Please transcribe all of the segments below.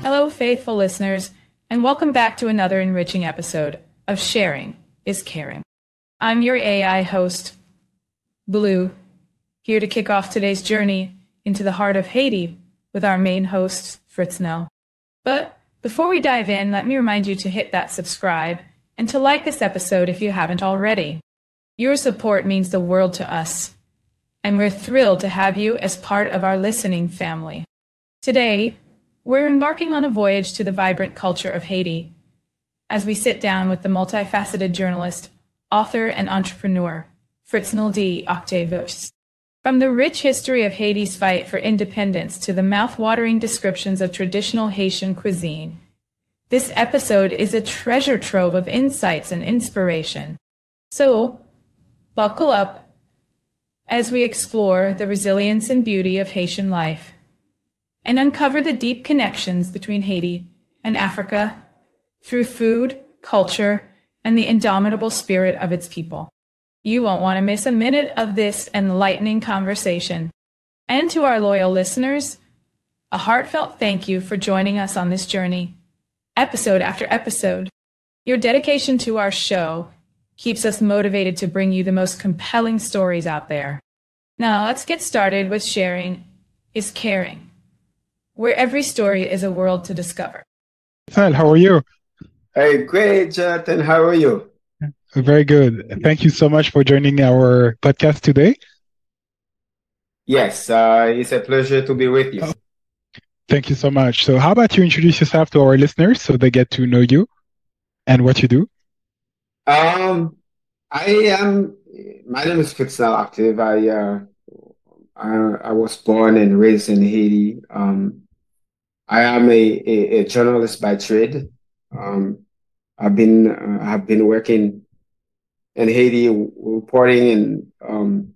Hello, faithful listeners, and welcome back to another enriching episode of Sharing is Caring. I'm your AI host, Blue, here to kick off today's journey into the heart of Haiti with our main host, Fritznel. But before we dive in, let me remind you to hit that subscribe and to like this episode if you haven't already. Your support means the world to us, and we're thrilled to have you as part of our listening family. Today, we're embarking on a voyage to the vibrant culture of Haiti as we sit down with the multifaceted journalist, author, and entrepreneur, Fritznel Octave. From the rich history of Haiti's fight for independence to the mouth-watering descriptions of traditional Haitian cuisine, this episode is a treasure trove of insights and inspiration. So, buckle up as we explore the resilience and beauty of Haitian life and uncover the deep connections between Haiti and Africa through food, culture, and the indomitable spirit of its people. You won't want to miss a minute of this enlightening conversation. And to our loyal listeners, a heartfelt thank you for joining us on this journey, episode after episode. Your dedication to our show keeps us motivated to bring you the most compelling stories out there. Now, let's get started with Sharing is Caring, where every story is a world to discover. Fritznel, how are you? Hey, great, Jonathan. How are you? Very good. Thank you so much for joining our podcast today. Yes, it's a pleasure to be with you. Thank you so much. So how about you introduce yourself to our listeners so they get to know you and what you do? My name is Fritznel Octave. I was born and raised in Haiti. I am a journalist by trade. I've been working in Haiti, reporting and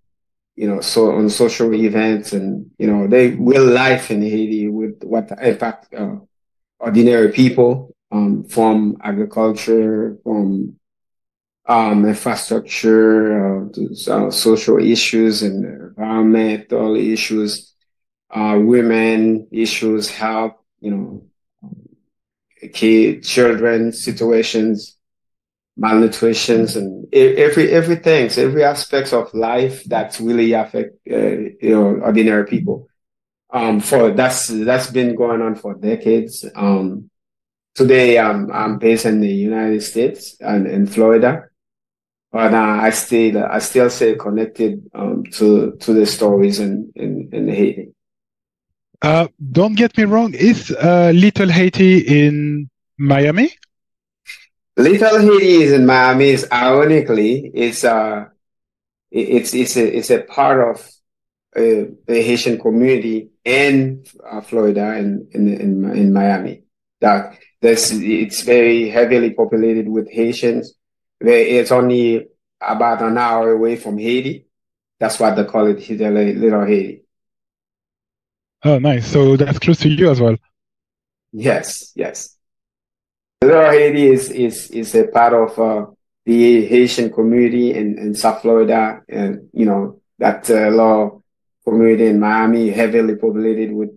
so on social events and the real life in Haiti with what impact ordinary people from agriculture, from infrastructure, to social issues and environmental issues, women issues, health, children situations, malnutritions, and every aspect of life that really affect ordinary people. That's been going on for decades. Today I'm based in the United States and in Florida, but I still stay connected to the stories in Haiti. Don't get me wrong. Is Little Haiti in Miami? Little Haiti is in Miami. Ironically, it's a part of the Haitian community in Florida and in Miami. It's very heavily populated with Haitians. It's only about an hour away from Haiti. That's why they call it Little Haiti. Oh, nice. So that's close to you as well. Yes. Little Haiti is a part of the Haitian community in South Florida, and that little community in Miami, heavily populated with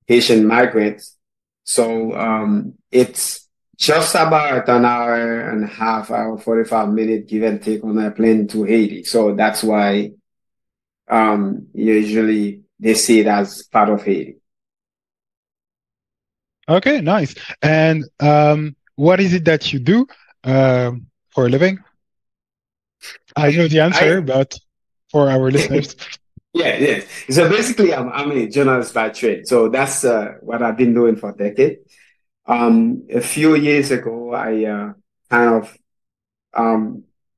Haitian migrants. So it's just about an hour and a half, 45 minutes, give and take, on a plane to Haiti. So that's why usually they see it as part of Haiti. Okay, nice. And what is it that you do for a living? I know the answer, but for our listeners. Yes. So basically, I'm a journalist by trade. So that's what I've been doing for a decade. A few years ago, I kind of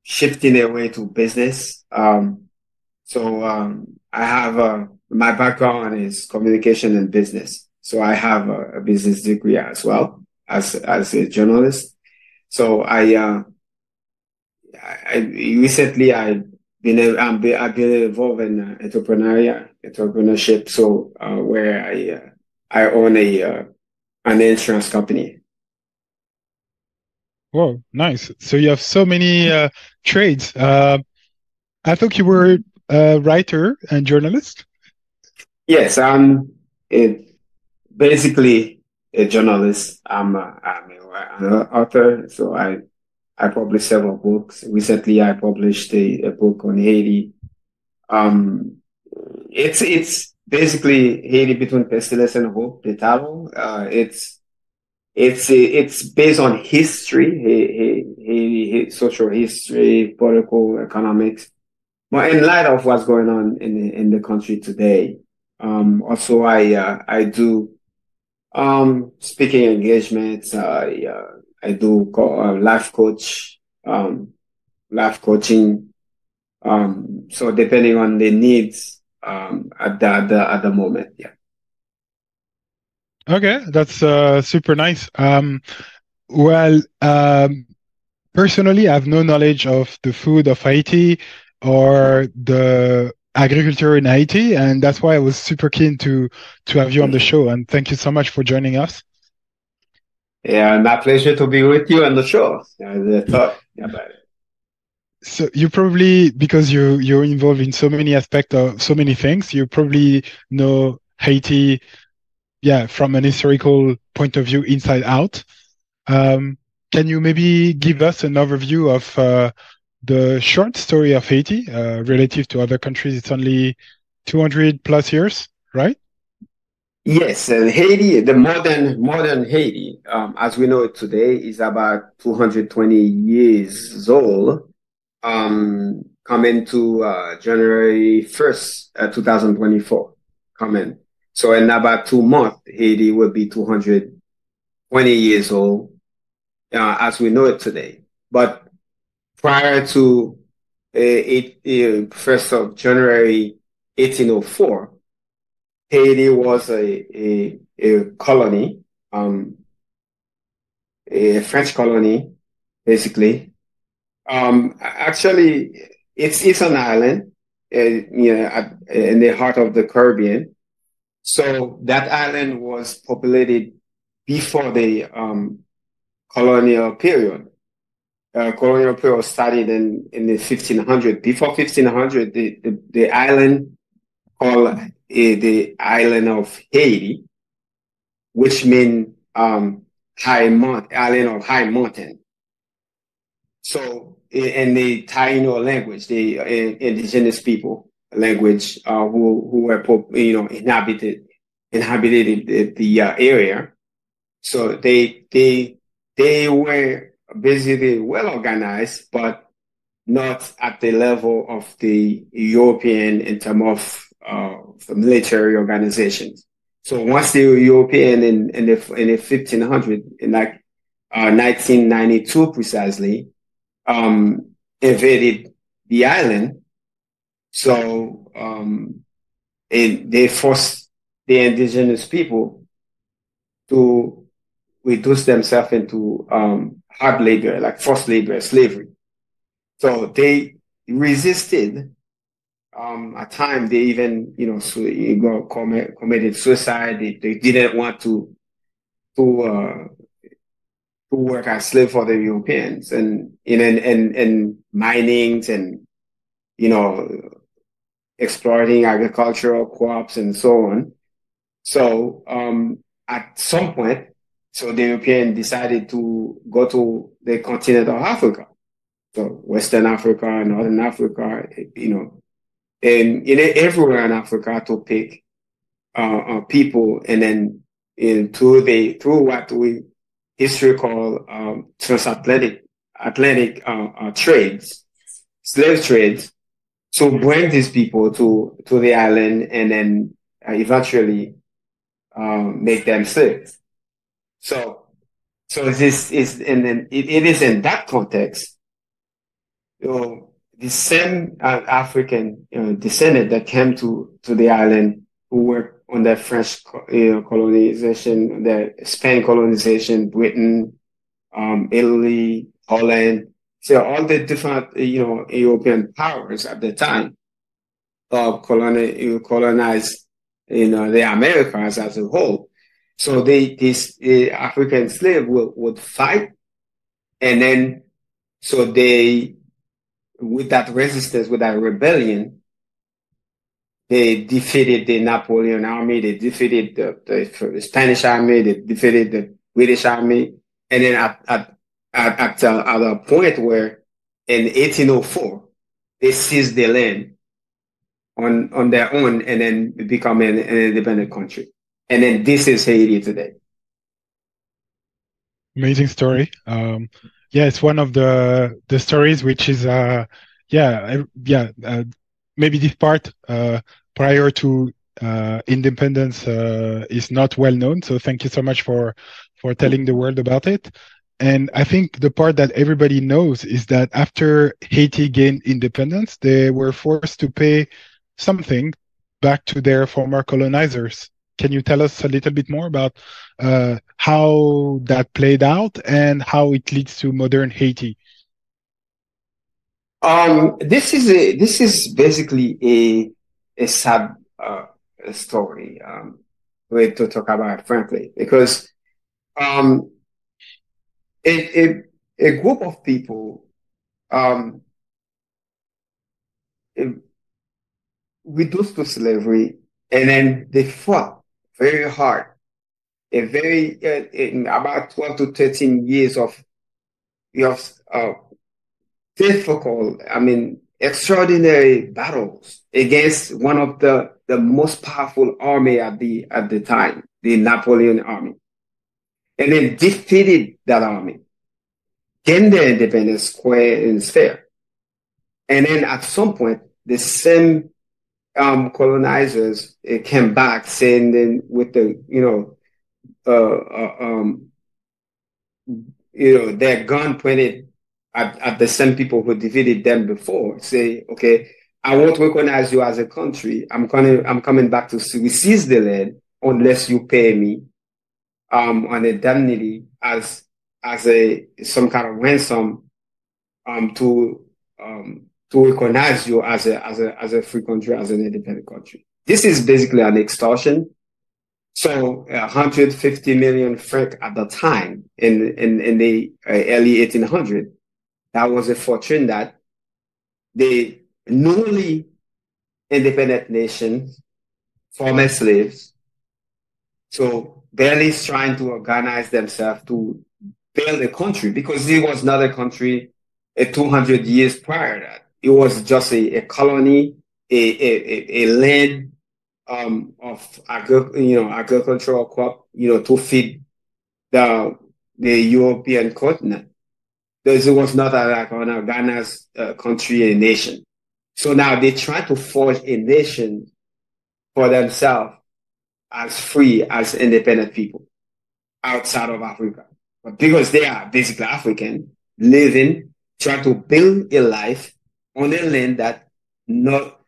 shifting away to business. So I have my background is communication and business. So I have a business degree as well as a journalist. So I recently I've been involved in entrepreneurship. So where I own an insurance company. Whoa, nice. So you have so many trades. I thought you were a writer and journalist. Yes, it basically a journalist. I'm an author, so I publish several books. Recently, I published a book on Haiti. Um, it's basically Haiti between pestilence and hope. The title. It's based on history, social history, political, economics. But in light of what's going on in the country today, also I do speaking engagements. I do life coaching. So depending on the needs at the moment, yeah. Okay, that's super nice. Well, personally, I have no knowledge of the food of Haiti or the agriculture in Haiti, and that's why I was super keen to have you on the show. And thank you so much for joining us. Yeah, my pleasure to be with you on the show. Talk about it. So you probably, because you're involved in so many aspects of so many things, you probably know Haiti, yeah, from an historical point of view, inside out. Can you maybe give us an overview of the short story of Haiti relative to other countries? It's only 200 plus years, right? Yes, Haiti, the modern Haiti, as we know it today, is about 220 years old. Coming to January 1st, 2024. Coming. So in about 2 months, Haiti will be 220 years old, as we know it today. But prior to 1st of January 1804, Haiti was a colony, a French colony, basically. Actually, it's an island, in the heart of the Caribbean. So that island was populated before the colonial period. Colonial period started in the 1500. Before 1500, the island called the island of Haiti, which means island of high mountain. So in the Taino language, the indigenous people language, who were inhabited the area. So they were basically well organized, but not at the level of the European in terms of the military organizations. So once the European in the 1500, in like 1992 precisely, invaded the island. So they forced the indigenous people to reduce themselves into hard labor, like forced labor, slavery. So they resisted. At times, they even, committed suicide. They didn't want to work as slave for the Europeans, and minings and exploiting agricultural crops and so on. So at some point, so the European decided to go to the continent of Africa, so Western Africa, Northern Africa, and everywhere in Africa to pick people, and then through what we history call transatlantic trades, slave trades, to bring these people to the island, and then eventually make them slaves. So this is, and then it is in that context, the same African descendant that came to the island, who were under French colonization, the Spain colonization, Britain, Italy, Holland. So all the different European powers at the time colonized the Americas as a whole. So this African slave would fight, and then so they, with that resistance, with that rebellion, They defeated the Napoleon army. They defeated the Spanish army. They defeated the British army. And then at a point where in 1804, they seized the land on their own and then become an independent country. And then this is Haiti today. Amazing story. Yeah, it's one of the stories which is maybe this part prior to independence is not well known. So thank you so much for telling the world about it. And I think the part that everybody knows is that after Haiti gained independence, they were forced to pay something back to their former colonizers. Can you tell us a little bit more about how that played out and how it leads to modern Haiti? This is basically a sad story way to talk about it, frankly, because um, a group of people um, reduced to slavery, and then they fought very hard. In about 12 to 13 years of difficult, extraordinary battles against one of the most powerful army at the time, the Napoleon army, and then defeated that army, gained their independence square and fair. And then at some point, the same colonizers came back saying then with the their gun pointed at the same people who defeated them before, say, okay, I won't recognize you as a country. I'm coming back to seize the land unless you pay me an indemnity as some kind of ransom to recognize you as a free country, as an independent country. This is basically an extortion. So 150 million francs at the time in the early 1800s. That was a fortune that the newly independent nation, former slaves, so barely trying to organize themselves to build a country, because it was not a country 200 years prior to that. It was just a colony, a land of agricultural crop, to feed the European continent. It was not like an organized country, a nation. So now they try to forge a nation for themselves as free, as independent people outside of Africa. But because they are basically African, living, trying to build a life on a land that not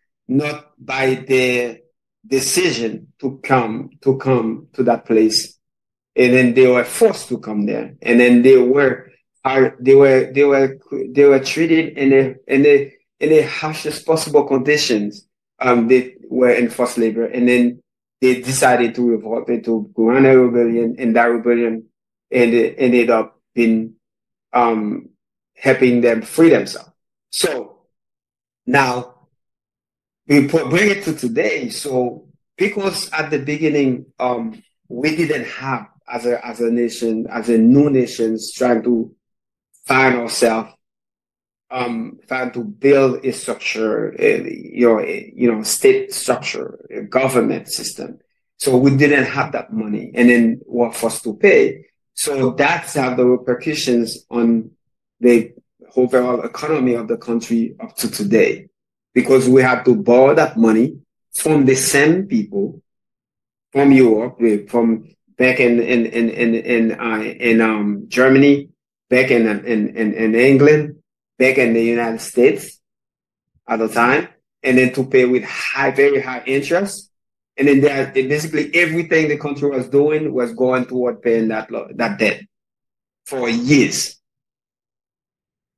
by their decision to come to that place. And then they were forced to come there. And then they were treated in the harshest possible conditions. They were in forced labor, and then they decided to revolt, to run a rebellion, and that rebellion ended up in helping them free themselves. So now we bring it to today. So because at the beginning we didn't have as a nation, as a new nation, trying to find ourselves, trying to build a structure, state structure, a government system. So we didn't have that money, and then were forced to pay. So that's how the repercussions on the overall economy of the country up to today, because we had to borrow that money from the same people from Europe, from back in Germany, back in England, back in the United States at the time, and then to pay with very high interest. And then basically everything the country was doing was going toward paying that debt for years.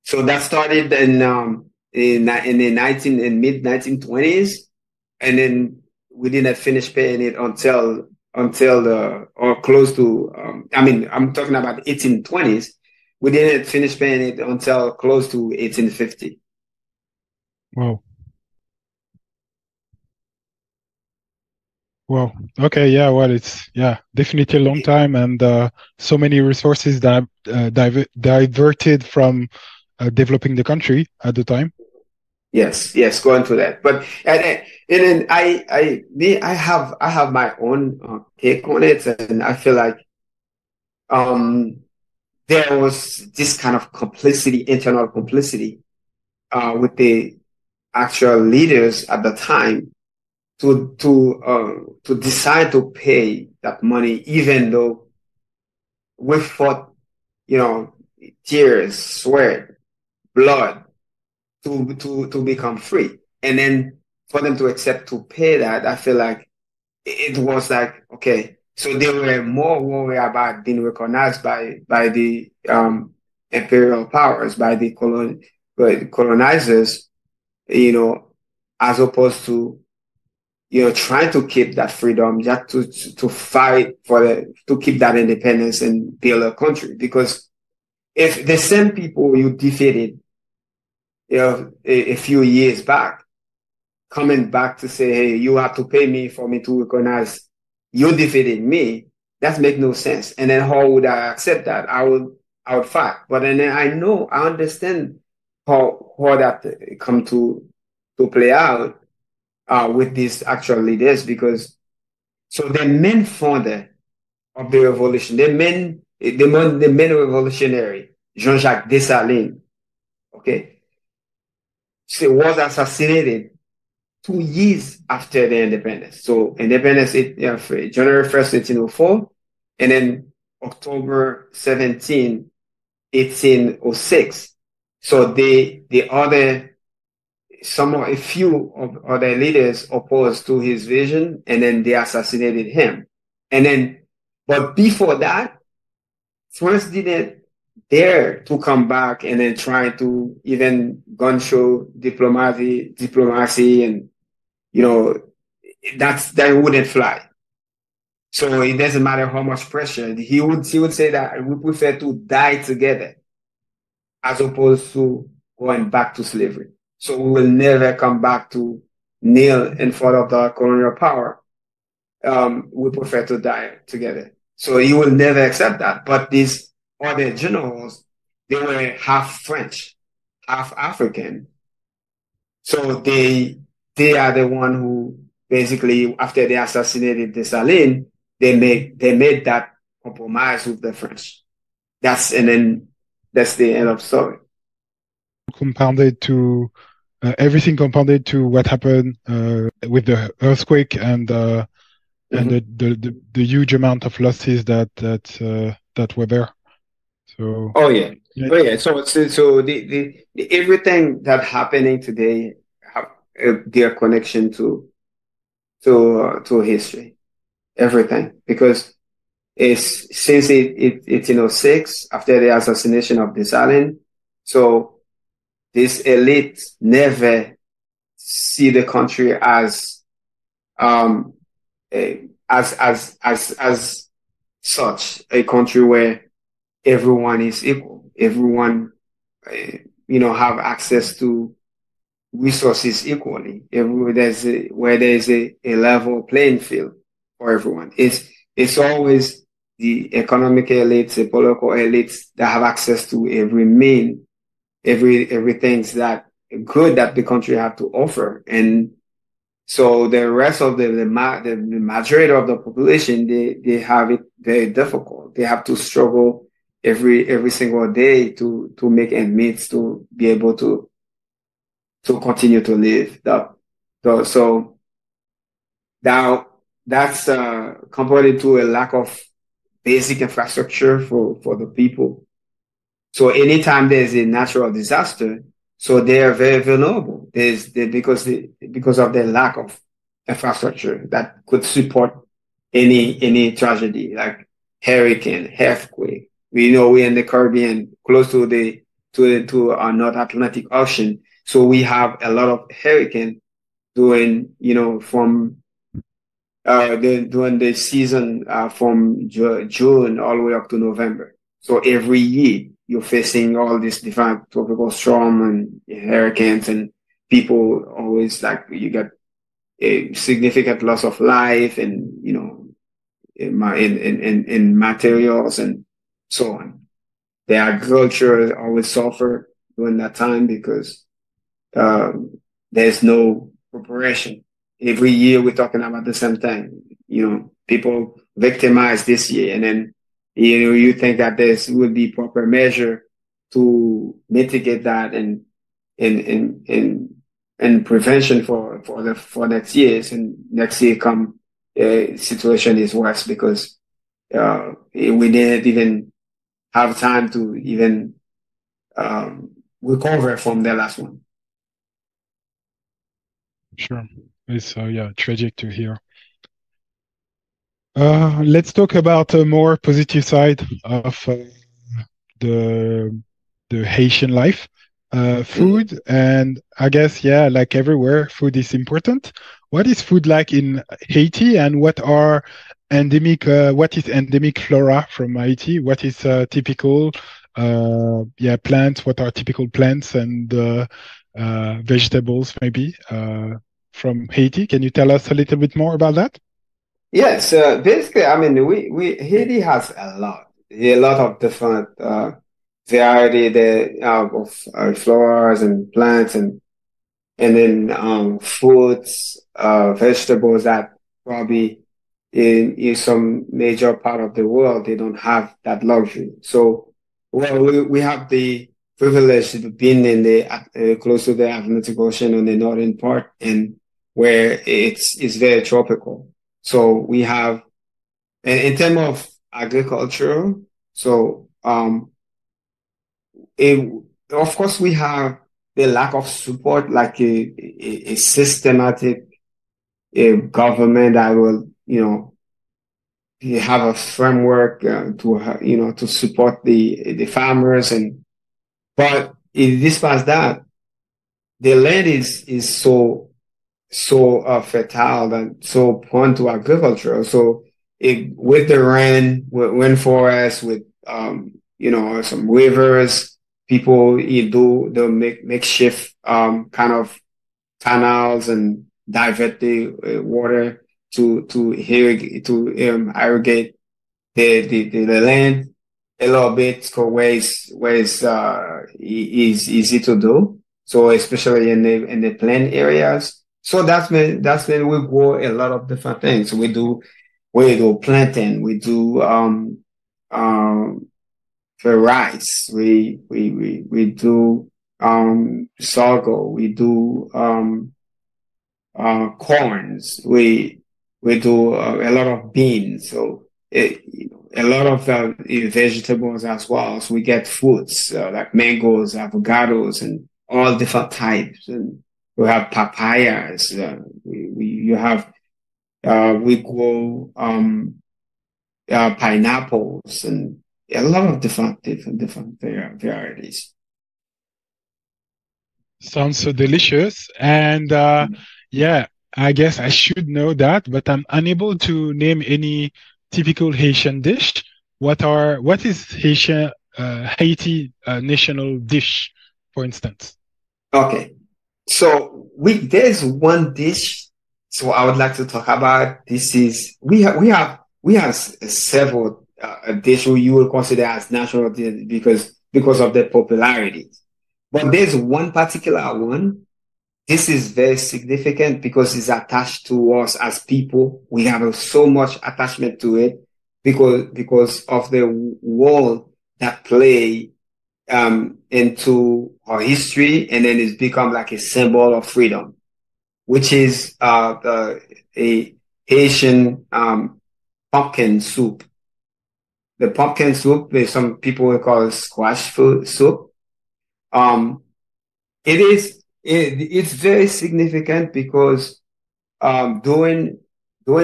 So that started in the mid 1920s, and then we didn't finish paying it until or close to. I'm talking about 1820s. We didn't finish paying it until close to 1850. Wow. Well, okay, yeah, well, it's definitely a long time, and so many resources that diverted from developing the country at the time. Yes, going to that. But and then I have my own take on it, and I feel like um there was this kind of complicity, internal complicity, with the actual leaders at the time to decide to pay that money, even though we fought, tears, sweat, blood to become free, and then for them to accept to pay that, I feel like it was like, okay, so they were more worried about being recognized by the imperial powers, by the colonizers, as opposed to trying to keep that freedom, just to fight to keep that independence and build a country. Because if the same people you defeated, a few years back, coming back to say, hey, you have to pay me for me to recognize you defeated me, that makes no sense. And then how would I accept that? I would fight. But then I understand how that come to play out with these actual leaders, because so the main founder of the revolution, the main revolutionary, Jean-Jacques Dessalines, okay, so was assassinated 2 years after the independence. So independence, January 1st, 1804, and then October 17, 1806. So a few of other leaders opposed to his vision, and then they assassinated him. But before that, France didn't dare to come back and then try to even gun show diplomacy, and that wouldn't fly. So it doesn't matter how much pressure. He would say that we prefer to die together as opposed to going back to slavery. So we will never come back to kneel in front of the colonial power. We prefer to die together. So he will never accept that. But these other generals, they were half French, half African. So they are the one who basically, after they assassinated Dessalines, they made that compromise with the French. That's the end of story. Compounded to everything compounded to what happened with the earthquake and the huge amount of losses that were there. So So the everything that happening today have their connection to history, everything, because it's since 1806, after the assassination of Dessalines, so this elite never see the country as such a country where everyone is equal. Everyone, have access to resources equally. Where there's a level playing field for everyone. It's always the economic elites, the political elites that have access to everything that good that the country have to offer. And so the rest of the majority of the population, they have it very difficult. They have to struggle every single day to make ends meet, to be able to continue to live. So now that's compared to a lack of basic infrastructure for the people. So anytime there's a natural disaster, so they are very vulnerable. Because of the lack of infrastructure that could support any tragedy like hurricane, earthquake. We're in the Caribbean, close to our North Atlantic Ocean, so we have a lot of hurricane during the season from June all the way up to November. So every year you're facing all these different tropical storm and hurricanes, and people always, like, you get a significant loss of life and, in materials and so on. The agriculture always suffer during that time because there's no preparation. Every year we're talking about the same thing. People victimized this year, and then you think that this would be proper measure to mitigate that and prevention for next years, and next year situation is worse because we didn't even have time to even recover from the last one. Sure. It's tragic to hear. Let's talk about a more positive side of the Haitian life. Food, and I guess, like everywhere, food is important. What is food like in Haiti, and what is endemic flora from Haiti? What is typical plants? What are typical plants and vegetables maybe from Haiti? Can you tell us a little bit more about that? Yes, basically, I mean, Haiti has a lot of different variety of flowers and plants and then fruits, vegetables that probably in some major part of the world they don't have that luxury. So, well, we have the privilege of being in the close to the Atlantic Ocean on the northern part, and where it's very tropical. So we have, in terms of agriculture, so of course we have the lack of support, like a systematic government that will, have a framework to support the farmers, but despite that, the land is so fertile and so prone to agriculture. So with the rainforest, with some rivers, people do the makeshift kind of canals and divert the water to irrigate the land a little bit, where it's easy to do. So especially in the plain areas. So that's when we grow a lot of different things. We do plantain, we do for rice, we do sorghum, we do corns, we do a lot of beans, so a lot of vegetables as well. So we get fruits like mangoes, avocados, and all different types, and we have papayas. We grow pineapples and a lot of different varieties. Sounds so delicious, and I guess I should know that, but I'm unable to name any typical Haitian dish. What is Haiti national dish, for instance? Okay. So there's one dish. So I would like to talk about. This is we have several dishes you will consider as national dish because of their popularity. But there's one particular one. This is very significant because it's attached to us as people. We have so much attachment to it because of the role that play into our history, and then it's become like a symbol of freedom, which is a Haitian pumpkin soup. The pumpkin soup, some people will call it squash soup. It's very significant because during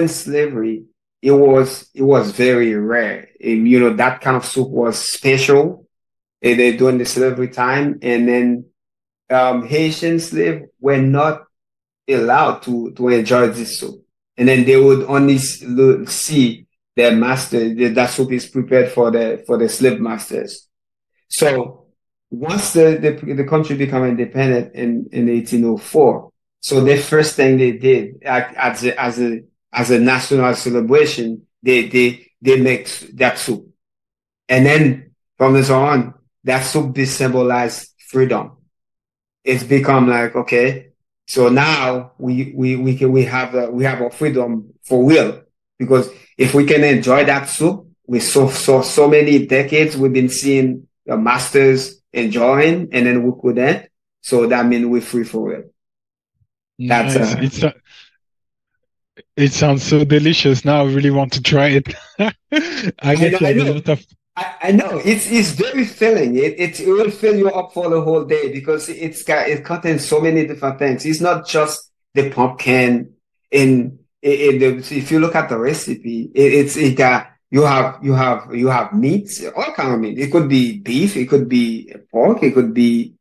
slavery, it was very rare. And, that kind of soup was special during the slavery time, and then Haitian slaves were not allowed to enjoy this soup, and then they would only see their master. That soup is prepared for the slave masters. So once the country became independent in 1804, So the first thing they did as a national celebration, they make that soup. And then from this on, that soup be symbolized freedom. It's become like, okay, so now we have a freedom for real. Because if we can enjoy that soup, we so many decades we've been seeing the masters enjoying, and then we couldn't. So that means we're free for real. That's Nice. It sounds so delicious. Now I really want to try it. I guess you I have a know. lot of. I know it's very filling. It will fill you up for the whole day because it contains so many different things. It's not just the pumpkin. If you look at the recipe, you have meats, all kind of meat. It could be beef, it could be pork, it could be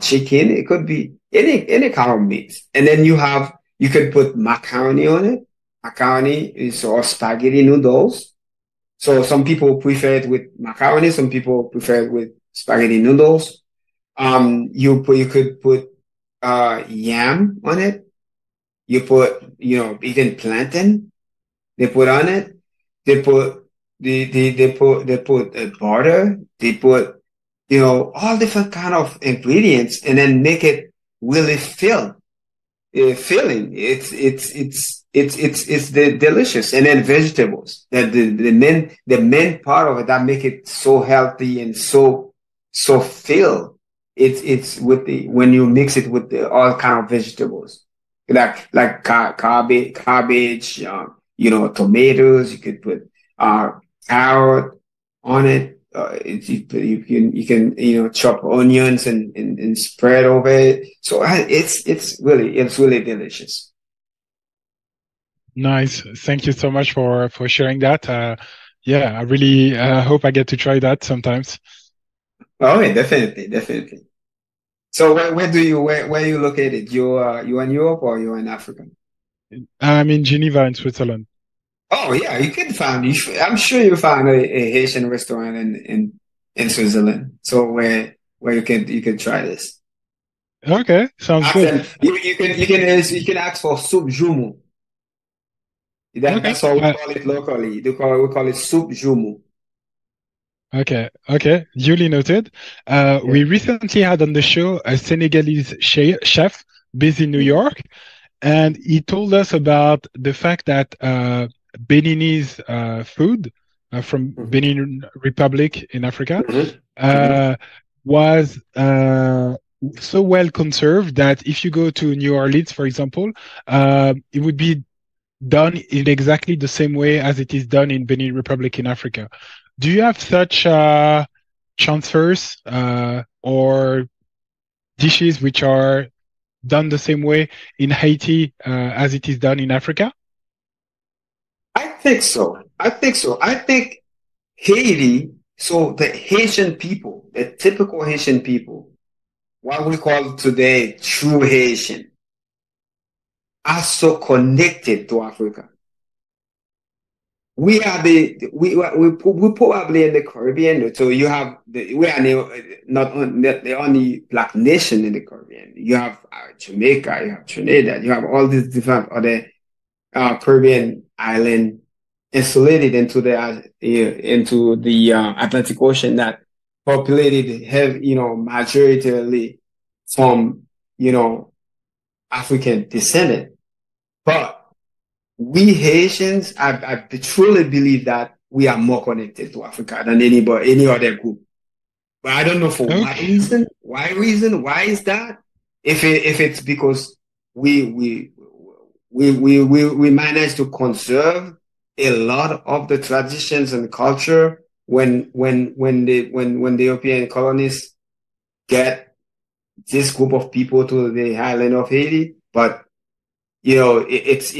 chicken, it could be any kind of meat. And then you could put macaroni on it. Macaroni is or spaghetti noodles. So some people prefer it with macaroni, some people prefer it with spaghetti noodles. You could put yam on it. You put even plantain. They put on it. They put butter. They put all different kind of ingredients, and then make it really filling. It's the delicious, and then vegetables. That the main part of it that make it so healthy and so filled. It's with the when you mix it with all kind of vegetables like cabbage, tomatoes. You could put carrot on it. You can chop onions and spread over it. So it's really delicious. Nice. Thank you so much for sharing that. Yeah, I really hope I get to try that sometimes. Oh, yeah, definitely. So where are you located? You in Europe or you in Africa? I'm in Geneva in Switzerland. Oh yeah, you can find. I'm sure you find a Haitian restaurant in Switzerland. So where you can try this. Okay, sounds Ask good. them. You can ask for soup jumu. Okay. That's how we call it locally. We call it soup jumu. Okay. Duly noted. Yeah. We recently had on the show a Senegalese chef based in New Mhm. York, and he told us about the fact that Beninese food from Mhm. Benin Republic in Africa Mhm. Mhm. uh, was so well conserved that if you go to New Orleans, for example, it would be done in exactly the same way as it is done in Benin Republic in Africa. Do you have such transfers or dishes which are done the same way in Haiti as it is done in Africa? I think so. I think Haiti. So the Haitian people, the typical Haitian people, what we call today true Haitian, are so connected to Africa. We probably in the Caribbean. So you have we are not the only black nation in the Caribbean. You have Jamaica, you have Trinidad, you have all these different other Caribbean island insulated into the Atlantic Ocean that populated have majoritarily from African descendant. But we Haitians, I truly believe that we are more connected to Africa than any other group. But I don't know for what Okay. reason. Why is that? If it's because we we we managed to conserve a lot of the traditions and culture when the European colonists get this group of people to the island of Haiti. But it's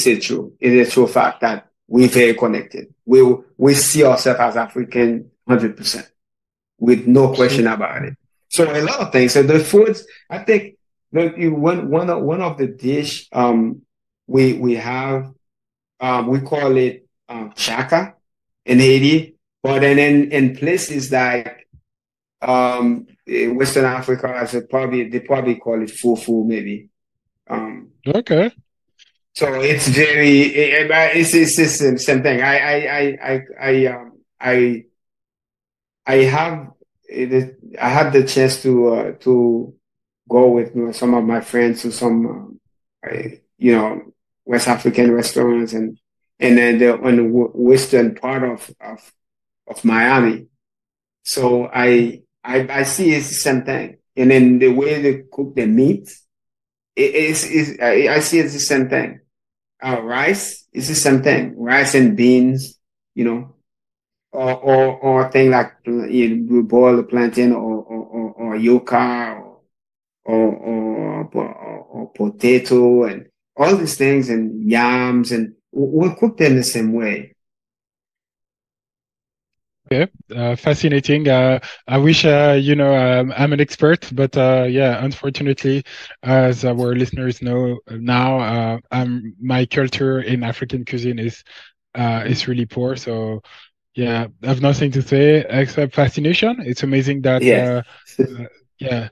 a true fact that we're very connected. We see ourselves as African 100% with no question So, about it. So a lot of things. So the foods, I think, one of the dish we have we call it chaka in Haiti, but then in places like in Western Africa, they probably call it fufu maybe. Okay. So it's it's the same thing. I have I had the chance to go with some of my friends to some West African restaurants and then on the western part of Miami. So I see it's the same thing. And then the way they cook the meat, I see it's the same thing. Rice is the same thing. Rice and beans, you know, or thing like you boil the plantain or yuca or potato and all these things and yams and we cook them the same way. Okay, fascinating. I wish I'm an expert, but yeah, unfortunately, as our listeners know now, my culture in African cuisine is really poor. So yeah, I have nothing to say except fascination. It's amazing that Yeah. yeah,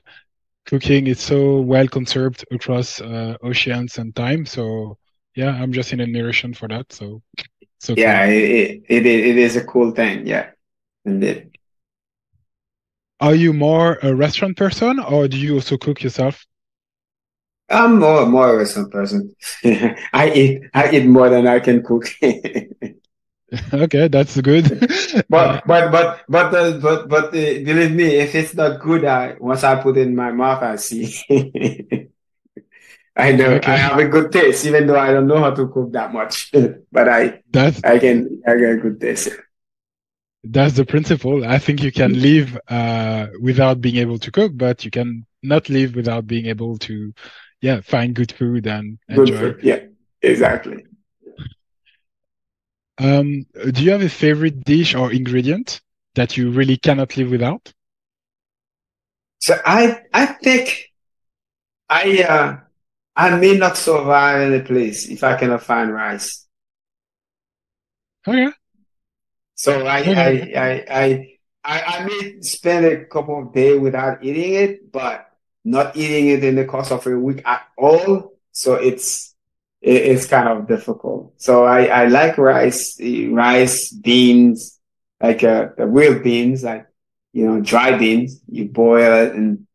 cooking is so well conserved across oceans and time. So yeah, I'm just in admiration for that. So cool. Yeah, it is a cool thing. Yeah. Indeed. Are you more a restaurant person or do you also cook yourself? I'm more of a person. I eat more than I can cook. Okay, that's good. Believe me, if it's not good, once I put it in my mouth, I see. I know I Okay, have a good taste, even though I don't know how to cook that much. But that's I get a good taste. that's the principle. I think you can live without being able to cook, but you can not live without being able to, yeah, find good food and Good enjoy. food, yeah, exactly. Do you have a favorite dish or ingredient that you really cannot live without? So I think I I may not survive in a place if I cannot find rice. Okay, So okay, I may spend a couple of days without eating it, but not eating it in the course of a week at all. So it's kind of difficult. So I like rice, beans, like the real beans, like dry beans. You boil it and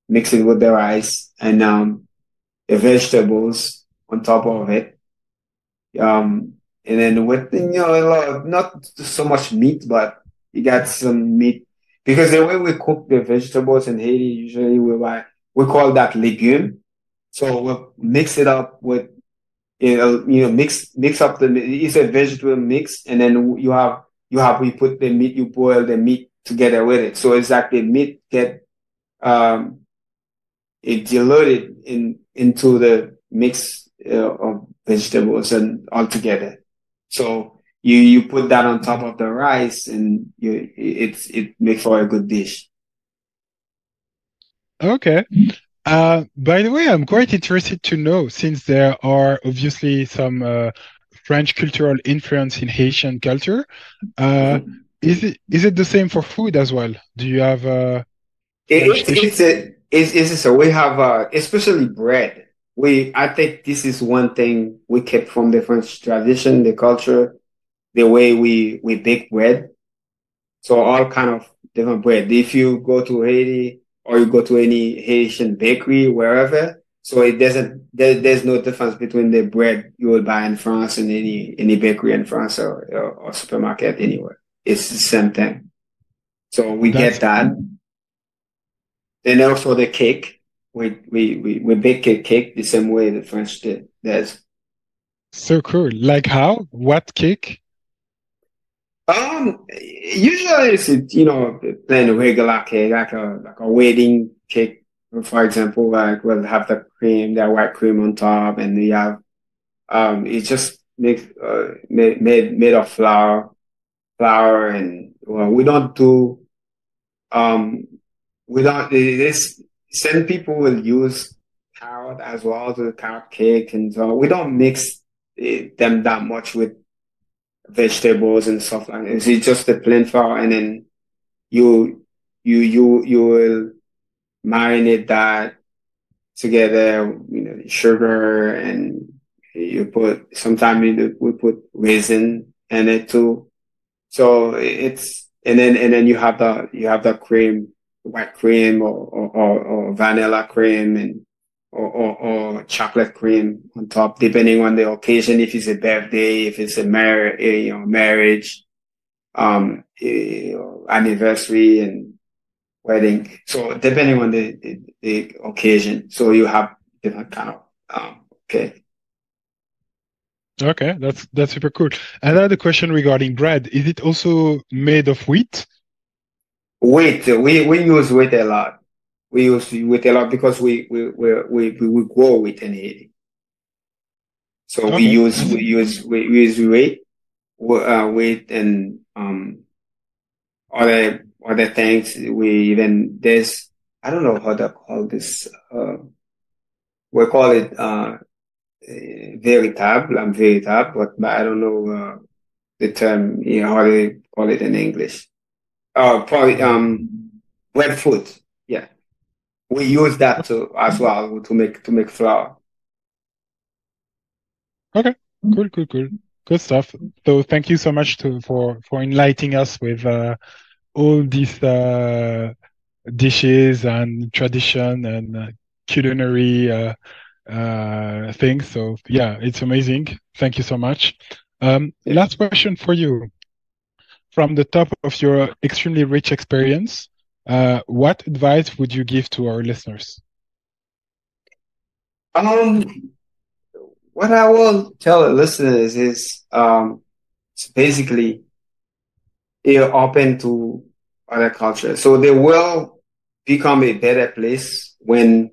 mix it with the rice and the vegetables on top of it. And then with a lot of, not so much meat, but you got some meat because the way we cook the vegetables in Haiti, usually we call that legume. So we'll mix it up with mix up it's a vegetable mix, and then we put the meat, you boil the meat together with it. So it's like the meat get um it diluted into the mix of vegetables and all together. So you put that on top of the rice, and it makes for a good dish. okay. By the way, I'm quite interested to know since there are obviously some French cultural influence in Haitian culture. Uh, Mhm. is it the same for food as well? Do you have French It, dishes? it's so we have especially bread. I think this is one thing we kept from the French tradition, the culture, the way we bake bread. So all kind of different bread. If you go to Haiti or you go to any Haitian bakery, wherever, so it doesn't there's no difference between the bread you will buy in France and any bakery in France or supermarket anywhere. It's the same thing. So we get That's that. And also the cake. We bake a cake the same way the French did. There's so cool. Like how? What cake? usually it's plain regular cake, like a wedding cake, for example. Like we'll have the cream, the white cream on top, and we have it's just made of flour, and well, um, we don't. This Certain people will use carrot as well to the carrot cake, and so we don't mix them that much with vegetables and stuff like that. It's just the plain flour, and then you will marinate that together, sugar, and you put sometimes we put raisin in it too. So it's and then you have the cream, white cream or vanilla cream and or chocolate cream on top, depending on the occasion. If it's a birthday, if it's a marriage, anniversary and wedding. So depending on the occasion, so you have different kind of cake. Okay, that's super cool. And I had a question regarding bread. Is it also made of wheat? Wheat, we use wheat a lot. We use wheat a lot because we grow wheat in Haiti. So Okay. we use wheat and other things. There's, I don't know how to call this. We call it veritable. I'm veritable, but I don't know the term. How they call it in English. Probably breadfruit. Yeah, we use that as well to make flour. Okay. Cool. Good stuff. So thank you so much for enlightening us with all these dishes and tradition and culinary things. So yeah, it's amazing. Thank you so much. Last question for you. From the top of your extremely rich experience, what advice would you give to our listeners? What I will tell the listeners is it's basically you're open to other cultures. So they will become a better place when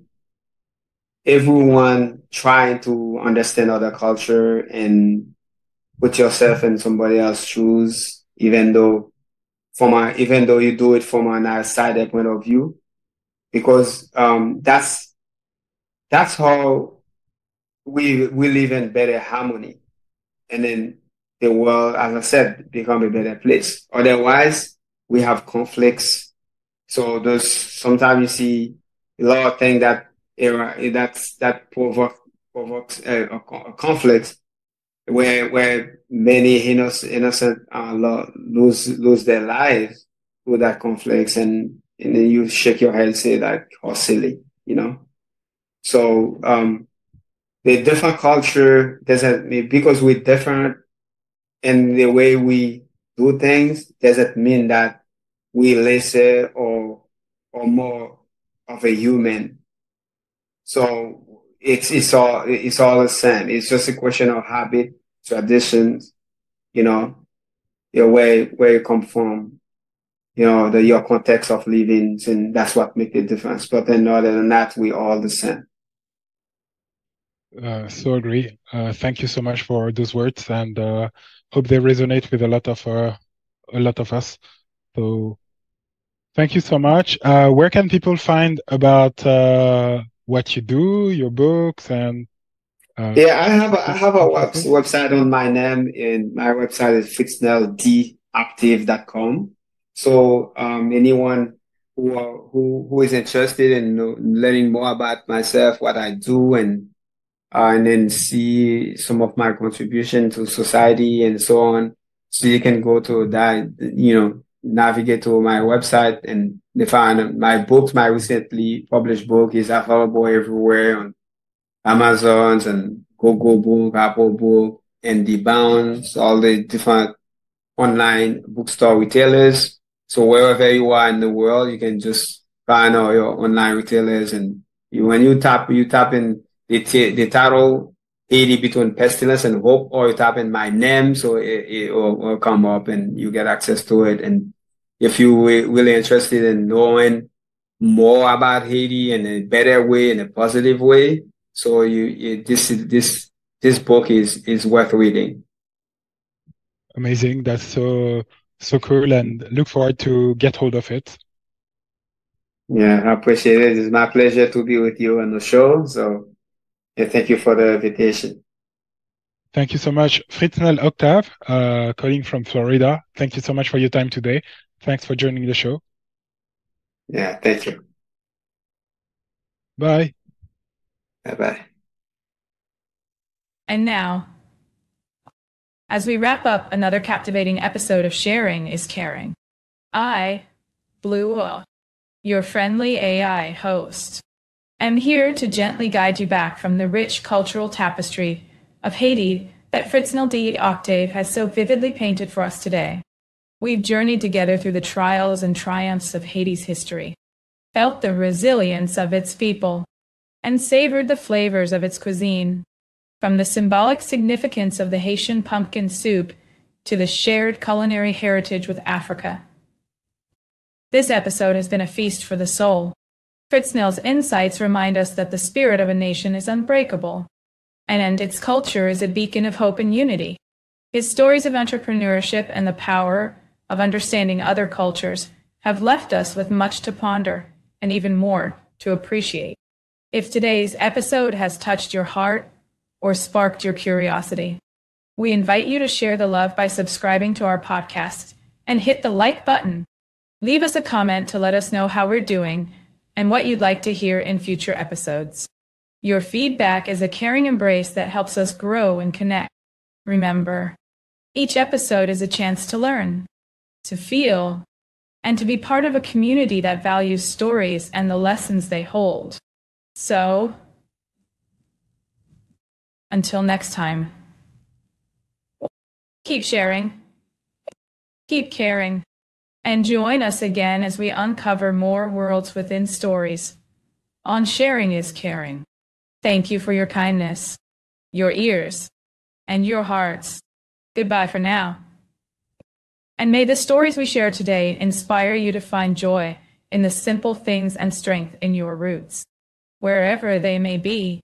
everyone trying to understand other culture and put yourself in somebody else's shoes, even though you do it from an outsider point of view, because that's how we live in better harmony, and then the world, as I said, become a better place. Otherwise, we have conflicts. So those sometimes you see a lot of things that provokes a conflict where many innocent lose their lives through that conflicts, and then you shake your head and say that, oh, silly. So the different culture doesn't mean because we're different in the way we do things doesn't mean that we lesser or more of a human. So it's all the same. It's just a question of habit, traditions, you know, where you come from, your context of living, and that's what makes the difference. But then other than that, we all the same. So agree. Thank you so much for those words, and hope they resonate with a lot of us. So thank you so much. Where can people find about what you do, your books, and Yeah, I have a website on my name, and my website is fritzneloctave.com. So anyone who is interested in learning more about myself, what I do, and then see some of my contribution to society and so on. So you can go to that, navigate to my website and find my books. My recently published book is available everywhere on Amazon's and Google Book, Apple Book, and the Bounds, all the different online bookstore retailers. So wherever you are in the world, you can just find all your online retailers, and when you tap in the title Haiti Between Pestilence and Hope, or you tap in my name, so it will come up and you get access to it. And if you really interested in knowing more about Haiti in a better way, in a positive way, so this book is worth reading. amazing. That's so cool, and look forward to get hold of it. Yeah, I appreciate it. It's my pleasure to be with you on the show. So, yeah, thank you for the invitation. Thank you so much, Fritznel Octave, calling from Florida. Thank you so much for your time today. Thanks for joining the show. Yeah, thank you. Bye. Bye-bye. And now, as we wrap up another captivating episode of Sharing is Caring, I, Blue, your friendly AI host, am here to gently guide you back from the rich cultural tapestry of Haiti that Fritznel Octave has so vividly painted for us today. We've journeyed together through the trials and triumphs of Haiti's history, felt the resilience of its people, and savored the flavors of its cuisine. From the symbolic significance of the Haitian pumpkin soup to the shared culinary heritage with Africa. This episode has been a feast for the soul. Fritznel's insights remind us that the spirit of a nation is unbreakable, and its culture is a beacon of hope and unity. His stories of entrepreneurship and the power of understanding other cultures have left us with much to ponder and even more to appreciate. If today's episode has touched your heart or sparked your curiosity, we invite you to share the love by subscribing to our podcast and hit the like button. Leave us a comment to let us know how we're doing and what you'd like to hear in future episodes. Your feedback is a caring embrace that helps us grow and connect. Remember, each episode is a chance to learn, to feel, and to be part of a community that values stories and the lessons they hold. So, until next time, keep sharing, keep caring, and join us again as we uncover more worlds within stories. On Sharing is Caring. Thank you for your kindness, your ears, and your hearts. Goodbye for now. And may the stories we share today inspire you to find joy in the simple things and strength in your roots, wherever they may be.